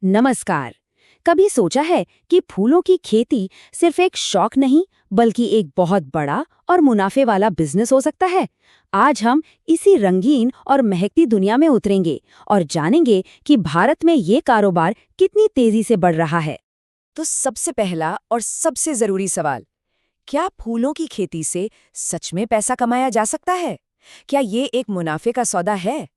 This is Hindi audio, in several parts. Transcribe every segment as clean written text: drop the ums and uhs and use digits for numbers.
नमस्कार। कभी सोचा है कि फूलों की खेती सिर्फ एक शौक नहीं बल्कि एक बहुत बड़ा और मुनाफे वाला बिजनेस हो सकता है। आज हम इसी रंगीन और महकती दुनिया में उतरेंगे और जानेंगे कि भारत में ये कारोबार कितनी तेजी से बढ़ रहा है। तो सबसे पहला और सबसे जरूरी सवाल, क्या फूलों की खेती से सच में पैसा कमाया जा सकता है? क्या ये एक मुनाफे का सौदा है?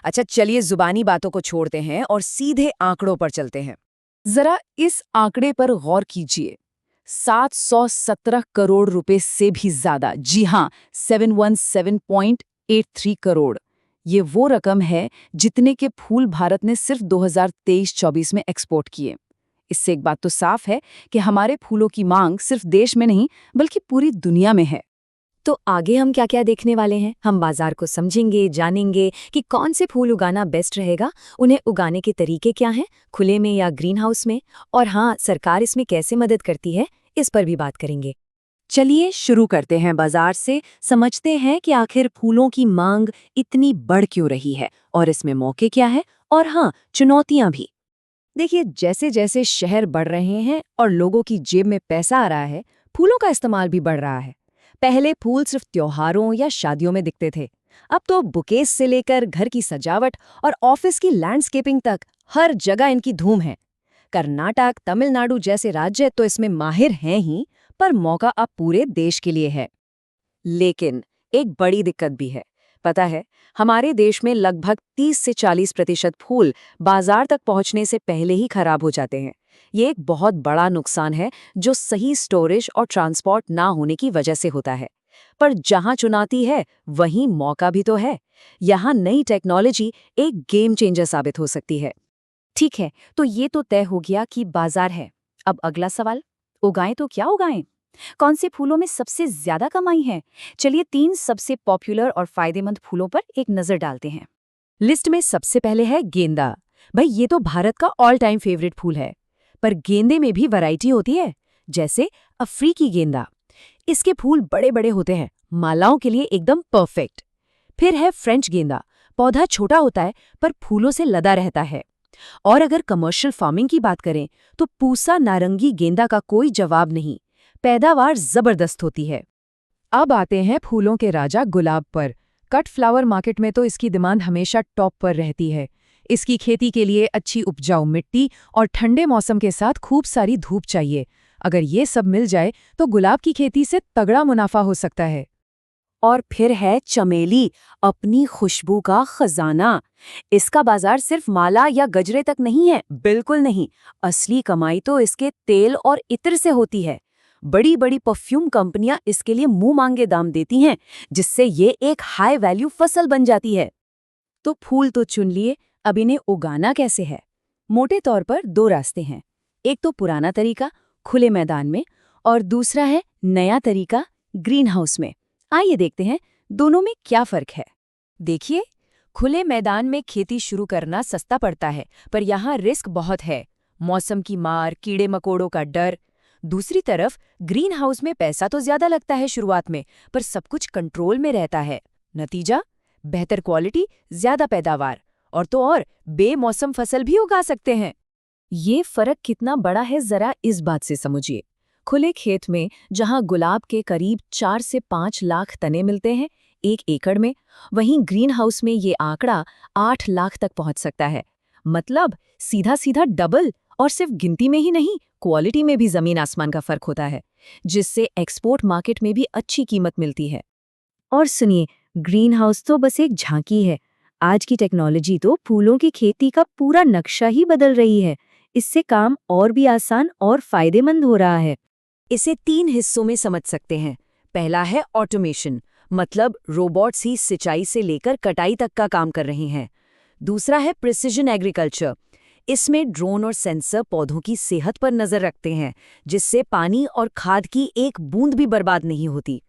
अच्छा, चलिए जुबानी बातों को छोड़ते हैं और सीधे आंकड़ों पर चलते हैं। जरा इस आंकड़े पर गौर कीजिए। 717 करोड़ रुपए से भी ज्यादा, जी हाँ, 717.83 करोड़। ये वो रकम है जितने के फूल भारत ने सिर्फ 2023-24 में एक्सपोर्ट किए। इससे एक बात तो साफ है कि हमारे फूलों की मांग सिर्फ देश में नहीं बल्कि पूरी दुनिया में है। तो आगे हम क्या क्या देखने वाले हैं? हम बाजार को समझेंगे, जानेंगे कि कौन से फूल उगाना बेस्ट रहेगा, उन्हें उगाने के तरीके क्या हैं, खुले में या ग्रीन हाउस में, और हाँ, सरकार इसमें कैसे मदद करती है, इस पर भी बात करेंगे। चलिए शुरू करते हैं बाजार से, समझते हैं कि आखिर फूलों की मांग इतनी बढ़ क्यों रही है और इसमें मौके क्या है और हाँ, चुनौतियां भी। देखिए, जैसे जैसे शहर बढ़ रहे हैं और लोगों की जेब में पैसा आ रहा है, फूलों का इस्तेमाल भी बढ़ रहा है। पहले फूल सिर्फ त्योहारों या शादियों में दिखते थे। अब तो बुकेस से लेकर घर की सजावट और ऑफिस की लैंडस्केपिंग तक हर जगह इनकी धूम है। कर्नाटक, तमिलनाडु जैसे राज्य तो इसमें माहिर हैं ही, पर मौका अब पूरे देश के लिए है। लेकिन एक बड़ी दिक्कत भी है। पता है, हमारे देश में लगभग 30 से 40% फूल बाजार तक पहुंचने से पहले ही खराब हो जाते हैं। ये एक बहुत बड़ा नुकसान है जो सही स्टोरेज और ट्रांसपोर्ट ना होने की वजह से होता है। पर जहां चुनौती है, वहीं मौका भी तो है। यहाँ नई टेक्नोलॉजी एक गेम चेंजर साबित हो सकती है। ठीक है, तो ये तो तय हो गया कि बाजार है। अब अगला सवाल, उगाएं तो क्या उगाएं? कौन से फूलों में सबसे ज्यादा कमाई है? चलिए 3 सबसे पॉपुलर और फायदेमंद फूलों पर एक नजर डालते हैं। लिस्ट में सबसे पहले है गेंदा। भाई, ये तो भारत का ऑल टाइम फेवरेट फूल है। पर गेंदे में भी वैरायटी होती है, जैसे अफ्रीकी गेंदा। इसके फूल बड़े बड़े होते हैं, मालाओं के लिए एकदम परफेक्ट। फिर है फ्रेंच गेंदा। पौधा छोटा होता है पर फूलों से लदा रहता है। और अगर कमर्शियल फार्मिंग की बात करें तो पूसा नारंगी गेंदा का कोई जवाब नहीं। पैदावार जबरदस्त होती है। अब आते हैं फूलों के राजा गुलाब पर। कट फ्लावर मार्केट में तो इसकी डिमांड हमेशा टॉप पर रहती है। इसकी खेती के लिए अच्छी उपजाऊ मिट्टी और ठंडे मौसम के साथ खूब सारी धूप चाहिए। अगर ये सब मिल जाए तो गुलाब की खेती से तगड़ा मुनाफा हो सकता है। और फिर है चमेली, अपनी खुशबू का खजाना। इसका बाजार सिर्फ माला या गजरे तक नहीं है, बिल्कुल नहीं। असली कमाई तो इसके तेल और इत्र से होती है। बड़ी बड़ी परफ्यूम कंपनियां इसके लिए मुंह मांगे दाम देती हैं, जिससे ये एक हाई वैल्यू फसल बन जाती है। तो फूल तो चुन लिए, अब इन्हें उगाना कैसे है? मोटे तौर पर 2 रास्ते हैं। एक तो पुराना तरीका, खुले मैदान में, और दूसरा है नया तरीका, ग्रीन हाउस में। आइए देखते हैं दोनों में क्या फर्क है। देखिए, खुले मैदान में खेती शुरू करना सस्ता पड़ता है, पर यहाँ रिस्क बहुत है। मौसम की मार, कीड़े मकोड़ों का डर। दूसरी तरफ ग्रीन हाउस में पैसा तो ज्यादा लगता है शुरुआत में, पर सब कुछ कंट्रोल में रहता है। नतीजा, बेहतर क्वालिटी, ज्यादा पैदावार, और तो और बेमौसम फसल भी उगा सकते हैं। ये फर्क कितना बड़ा है, जरा इस बात से समझिए। खुले खेत में जहां गुलाब के करीब 4 से 5 लाख तने मिलते हैं 1 एकड़ में, वहीं ग्रीन हाउस में ये आंकड़ा 8 लाख तक पहुंच सकता है। मतलब सीधा सीधा डबल। और सिर्फ गिनती में ही नहीं, क्वालिटी में भी जमीन आसमान का फर्क होता है, जिससे एक्सपोर्ट मार्केट में भी अच्छी कीमत मिलती है। और सुनिए, ग्रीन हाउस तो बस एक झांकी है। आज की टेक्नोलॉजी तो फूलों की खेती का पूरा नक्शा ही बदल रही है। इससे काम और भी आसान और फायदेमंद हो रहा है। इसे 3 हिस्सों में समझ सकते हैं। पहला है ऑटोमेशन, मतलब रोबोट्स ही सिंचाई से लेकर कटाई तक का काम कर रहे हैं। दूसरा है प्रिसिजन एग्रीकल्चर। इसमें ड्रोन और सेंसर पौधों की सेहत पर नजर रखते हैं, जिससे पानी और खाद की एक बूंद भी बर्बाद नहीं होती।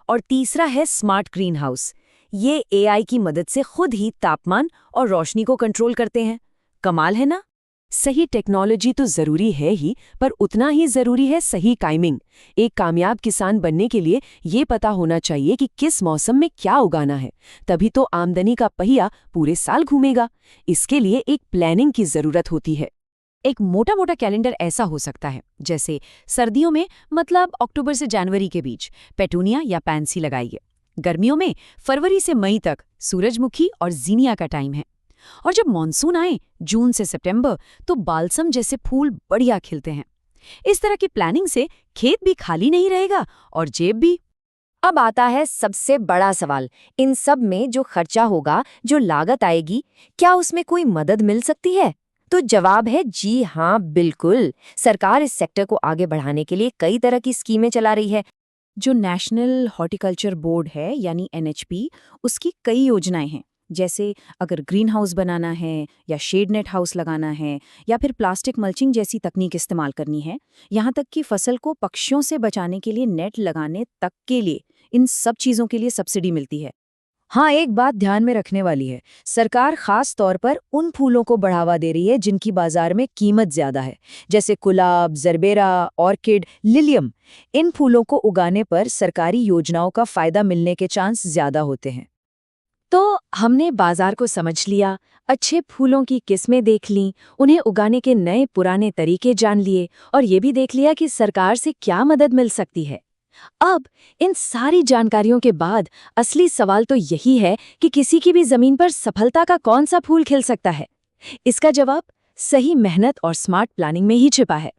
और तीसरा है स्मार्ट ग्रीन हाउस। ये एआई की मदद से खुद ही तापमान और रोशनी को कंट्रोल करते हैं। कमाल है ना? सही टेक्नोलॉजी तो जरूरी है ही, पर उतना ही जरूरी है सही टाइमिंग। एक कामयाब किसान बनने के लिए ये पता होना चाहिए कि किस मौसम में क्या उगाना है, तभी तो आमदनी का पहिया पूरे साल घूमेगा। इसके लिए एक प्लानिंग की जरूरत होती है। एक मोटा मोटा कैलेंडर ऐसा हो सकता है, जैसे सर्दियों में मतलब अक्टूबर से जनवरी के बीच पेटूनिया या पैंसी लगाइए। गर्मियों में फरवरी से मई तक सूरजमुखी और जीनिया का टाइम है। और जब मॉनसून आए जून से सितंबर, तो बाल्सम जैसे फूल बढ़िया खिलते हैं। इस तरह की प्लानिंग से खेत भी खाली नहीं रहेगा और जेब भी। अब आता है सबसे बड़ा सवाल, इन सब में जो खर्चा होगा, जो लागत आएगी, क्या उसमें कोई मदद मिल सकती है? तो जवाब है जी हाँ, बिल्कुल। सरकार इस सेक्टर को आगे बढ़ाने के लिए कई तरह की स्कीमें चला रही है। जो नेशनल हॉर्टिकल्चर बोर्ड है यानी एनएचपी, उसकी कई योजनाएं हैं। जैसे अगर ग्रीन हाउस बनाना है या शेड नेट हाउस लगाना है या फिर प्लास्टिक मल्चिंग जैसी तकनीक इस्तेमाल करनी है, यहाँ तक कि फसल को पक्षियों से बचाने के लिए नेट लगाने तक के लिए, इन सब चीज़ों के लिए सब्सिडी मिलती है। हाँ, एक बात ध्यान में रखने वाली है, सरकार खास तौर पर उन फूलों को बढ़ावा दे रही है जिनकी बाजार में कीमत ज्यादा है, जैसे गुलाब, जरबेरा, ऑर्किड, लिलियम। इन फूलों को उगाने पर सरकारी योजनाओं का फायदा मिलने के चांस ज्यादा होते हैं। तो हमने बाजार को समझ लिया, अच्छे फूलों की किस्में देख लीं, उन्हें उगाने के नए पुराने तरीके जान लिए और ये भी देख लिया कि सरकार से क्या मदद मिल सकती है। अब इन सारी जानकारियों के बाद असली सवाल तो यही है कि किसी की भी जमीन पर सफलता का कौन सा फूल खिल सकता है। इसका जवाब सही मेहनत और स्मार्ट प्लानिंग में ही छिपा है।